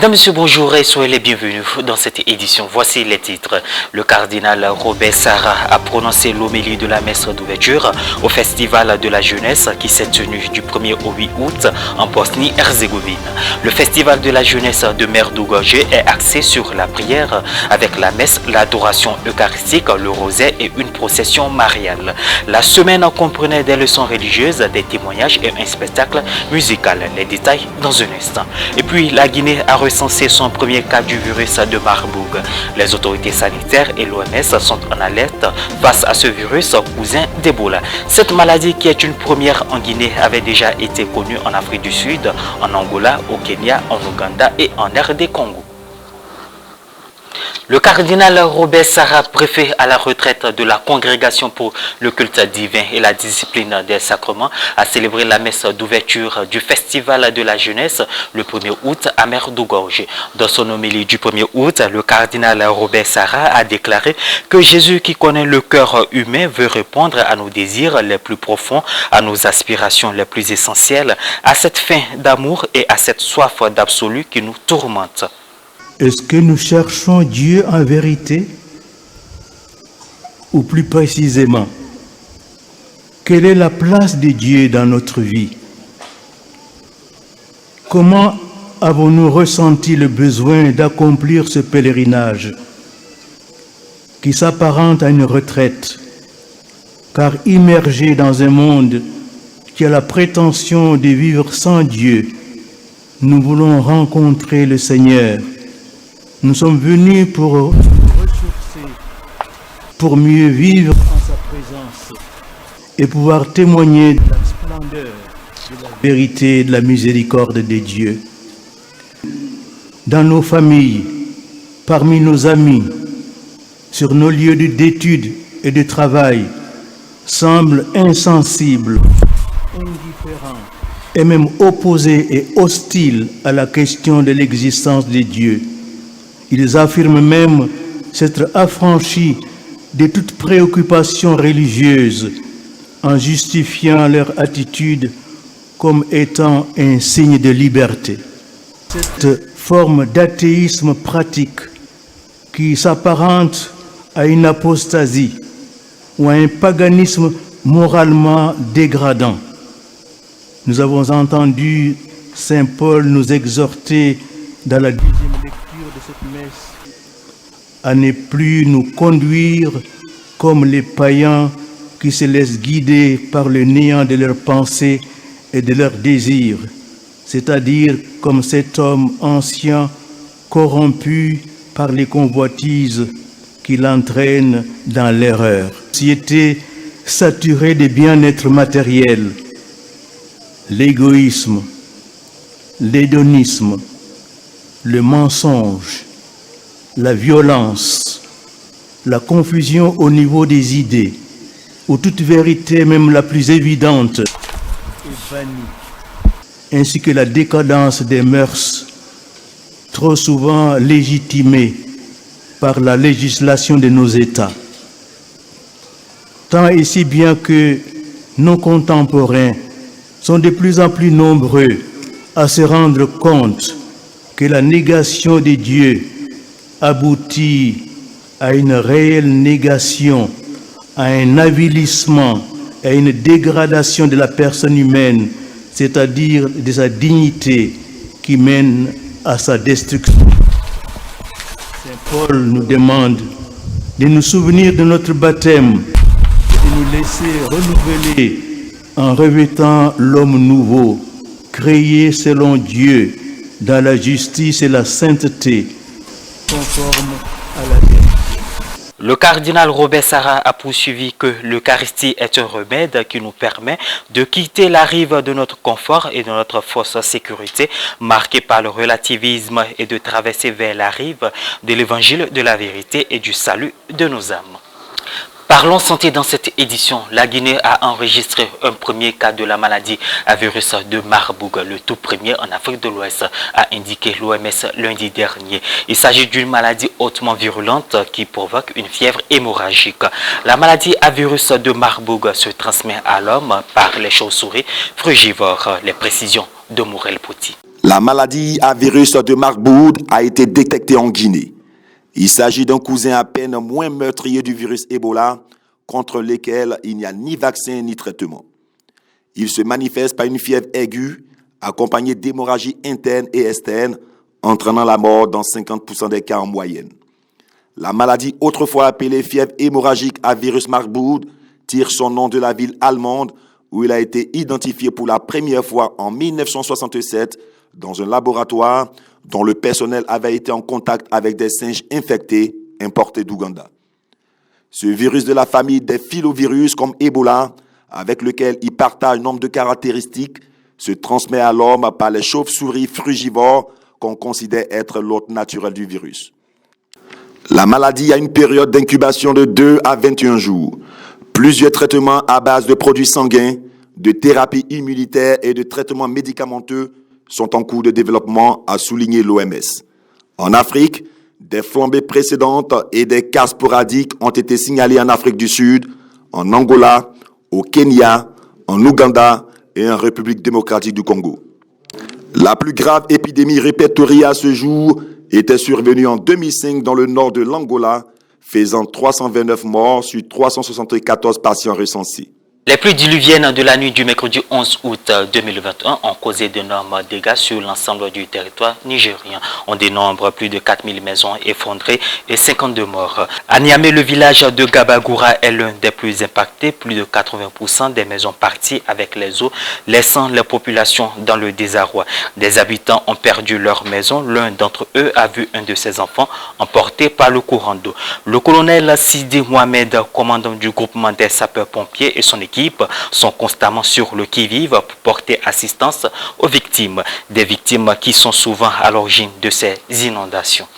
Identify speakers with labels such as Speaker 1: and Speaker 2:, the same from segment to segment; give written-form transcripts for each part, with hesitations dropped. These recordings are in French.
Speaker 1: Mesdames, Messieurs, bonjour et soyez les bienvenus dans cette édition. Voici les titres. Le cardinal Robert Sarah a prononcé l'homélie de la messe d'ouverture au Festival de la Jeunesse qui s'est tenu du 1er au 8 août en Bosnie-Herzégovine. Le Festival de la Jeunesse de Merdougoje est axé sur la prière avec la messe, l'adoration eucharistique, le rosaire et une procession mariale. La semaine comprenait des leçons religieuses, des témoignages et un spectacle musical. Les détails dans un instant. Et puis la Guinée a recensé son premier cas du virus de Marburg. Les autorités sanitaires et l'OMS sont en alerte face à ce virus cousin d'Ebola. Cette maladie, qui est une première en Guinée, avait déjà été connue en Afrique du Sud, en Angola, au Kenya, en Ouganda et en RD Congo. Le cardinal Robert Sarah, préfet à la retraite de la Congrégation pour le culte divin et la discipline des sacrements, a célébré la messe d'ouverture du Festival de la Jeunesse le 1er août à Merdougoje. Dans son homélie du 1er août, le cardinal Robert Sarah a déclaré que Jésus, qui connaît le cœur humain, veut répondre à nos désirs les plus profonds, à nos aspirations les plus essentielles, à cette faim d'amour et à cette soif d'absolu qui nous tourmente.
Speaker 2: Est-ce que nous cherchons Dieu en vérité? Ou plus précisément, quelle est la place de Dieu dans notre vie? Comment avons-nous ressenti le besoin d'accomplir ce pèlerinage qui s'apparente à une retraite, car immergé dans un monde qui a la prétention de vivre sans Dieu, nous voulons rencontrer le Seigneur. Nous sommes venus pour nous ressourcer, pour mieux vivre en sa présence et pouvoir témoigner de la splendeur, de la vérité et de la miséricorde de Dieu. Dans nos familles, parmi nos amis, sur nos lieux d'études et de travail, semblent insensibles, indifférents et même opposés et hostiles à la question de l'existence de Dieu. Ils affirment même s'être affranchis de toute préoccupation religieuse en justifiant leur attitude comme étant un signe de liberté. Cette forme d'athéisme pratique qui s'apparente à une apostasie ou à un paganisme moralement dégradant. Nous avons entendu Saint Paul nous exhorter dans la deuxième lecture de cette messe à ne plus nous conduire comme les païens qui se laissent guider par le néant de leurs pensées et de leurs désirs, c'est-à-dire comme cet homme ancien corrompu par les convoitises qui l'entraînent dans l'erreur. Société saturée de bien-être matériel, l'égoïsme, l'hédonisme, le mensonge, la violence, la confusion au niveau des idées, où toute vérité, même la plus évidente, est bannie, ainsi que la décadence des mœurs, trop souvent légitimée par la législation de nos États. Tant et si bien que nos contemporains sont de plus en plus nombreux à se rendre compte que la négation de Dieu aboutit à une réelle négation, à un avilissement, à une dégradation de la personne humaine, c'est-à-dire de sa dignité qui mène à sa destruction. Saint Paul nous demande de nous souvenir de notre baptême et de nous laisser renouveler en revêtant l'homme nouveau, créé selon Dieu, dans la justice et la sainteté, conforme à la vérité.
Speaker 1: Le cardinal Robert Sarah a poursuivi que l'Eucharistie est un remède qui nous permet de quitter la rive de notre confort et de notre fausse sécurité, marquée par le relativisme, et de traverser vers la rive de l'évangile de la vérité et du salut de nos âmes. Parlons santé dans cette édition. La Guinée a enregistré un premier cas de la maladie à virus de Marburg, le tout premier en Afrique de l'Ouest, a indiqué l'OMS lundi dernier. Il s'agit d'une maladie hautement virulente qui provoque une fièvre hémorragique. La maladie à virus de Marburg se transmet à l'homme par les chauves-souris frugivores. Les précisions de Morel Pouty.
Speaker 3: La maladie à virus de Marburg a été détectée en Guinée. Il s'agit d'un cousin à peine moins meurtrier du virus Ebola, contre lequel il n'y a ni vaccin ni traitement. Il se manifeste par une fièvre aiguë, accompagnée d'hémorragies internes et externes, entraînant la mort dans 50% des cas en moyenne. La maladie, autrefois appelée fièvre hémorragique à virus Marburg, tire son nom de la ville allemande où il a été identifié pour la première fois en 1967 dans un laboratoire dont le personnel avait été en contact avec des singes infectés importés d'Ouganda. Ce virus de la famille des filovirus comme Ebola, avec lequel il partage nombre de caractéristiques, se transmet à l'homme par les chauves-souris frugivores qu'on considère être l'hôte naturel du virus. La maladie a une période d'incubation de 2 à 21 jours. Plusieurs traitements à base de produits sanguins, de thérapies immunitaires et de traitements médicamenteux sont en cours de développement, a souligné l'OMS. En Afrique, des flambées précédentes et des cas sporadiques ont été signalés en Afrique du Sud, en Angola, au Kenya, en Ouganda et en République démocratique du Congo. La plus grave épidémie répertoriée à ce jour était survenue en 2005 dans le nord de l'Angola, faisant 329 morts sur 374 patients recensés.
Speaker 1: Les pluies diluviennes de la nuit du mercredi 11 août 2021 ont causé d'énormes dégâts sur l'ensemble du territoire nigérien. On dénombre plus de 4000 maisons effondrées et 52 morts. À Niamey, le village de Gabagoura est l'un des plus impactés. Plus de 80% des maisons parties avec les eaux, laissant la population dans le désarroi. Des habitants ont perdu leur maison. L'un d'entre eux a vu un de ses enfants emporté par le courant d'eau. Le colonel Sidi Mohamed, commandant du groupement des sapeurs-pompiers et son équipe, sont constamment sur le qui-vive pour porter assistance aux victimes, des victimes qui sont souvent à l'origine de ces inondations.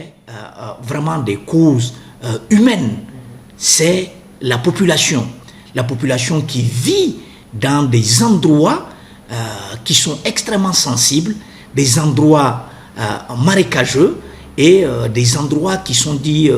Speaker 4: Vraiment des causes humaines, c'est la population qui vit dans des endroits qui sont extrêmement sensibles, des endroits marécageux et des endroits qui sont dits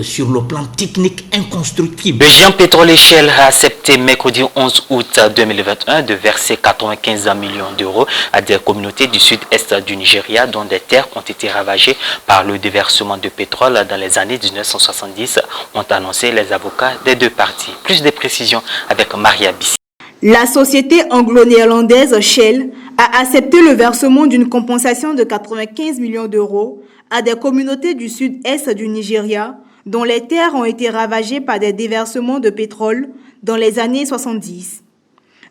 Speaker 4: sur le plan technique inconstructible.
Speaker 1: Le géant pétrolier Shell a accepté mercredi 11 août 2021 de verser 95 millions d'euros à des communautés du sud-est du Nigeria dont des terres ont été ravagées par le déversement de pétrole dans les années 1970, ont annoncé les avocats des deux parties. Plus de précisions avec Maria Bissi.
Speaker 5: La société anglo-néerlandaise Shell a accepté le versement d'une compensation de 95 millions d'euros à des communautés du sud-est du Nigeria dont les terres ont été ravagées par des déversements de pétrole dans les années 70.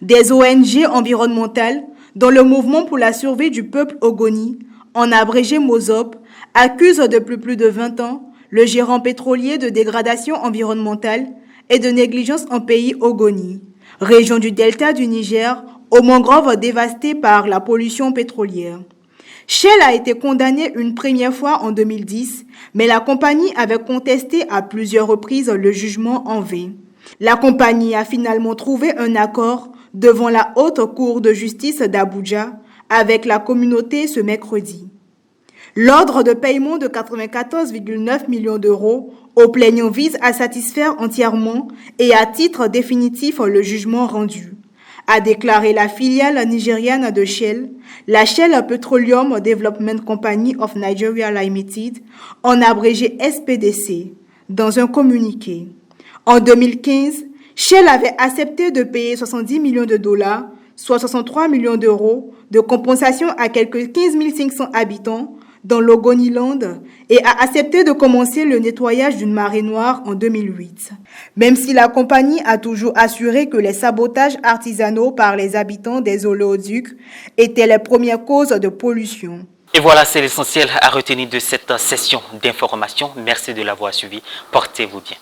Speaker 5: Des ONG environnementales, dont le Mouvement pour la survie du peuple Ogoni, en abrégé MOSOP, accusent depuis plus de 20 ans le gérant pétrolier de dégradation environnementale et de négligence en pays Ogoni, région du delta du Niger, aux mangroves dévastées par la pollution pétrolière. Shell a été condamné une première fois en 2010, mais la compagnie avait contesté à plusieurs reprises le jugement en vain. La compagnie a finalement trouvé un accord devant la Haute Cour de justice d'Abuja avec la communauté ce mercredi. L'ordre de paiement de 94,9 millions d'euros aux plaignants vise à satisfaire entièrement et à titre définitif le jugement rendu, a déclaré la filiale nigériane de Shell, la Shell Petroleum Development Company of Nigeria Limited, en abrégé SPDC, dans un communiqué. En 2015, Shell avait accepté de payer 70 millions de dollars, soit 63 millions d'euros, de compensation à quelques 15 500 habitants dans l'Ogoniland et a accepté de commencer le nettoyage d'une marée noire en 2008. Même si la compagnie a toujours assuré que les sabotages artisanaux par les habitants des oléoducs étaient les premières causes de pollution.
Speaker 1: Et voilà, c'est l'essentiel à retenir de cette session d'information. Merci de l'avoir suivi. Portez-vous bien.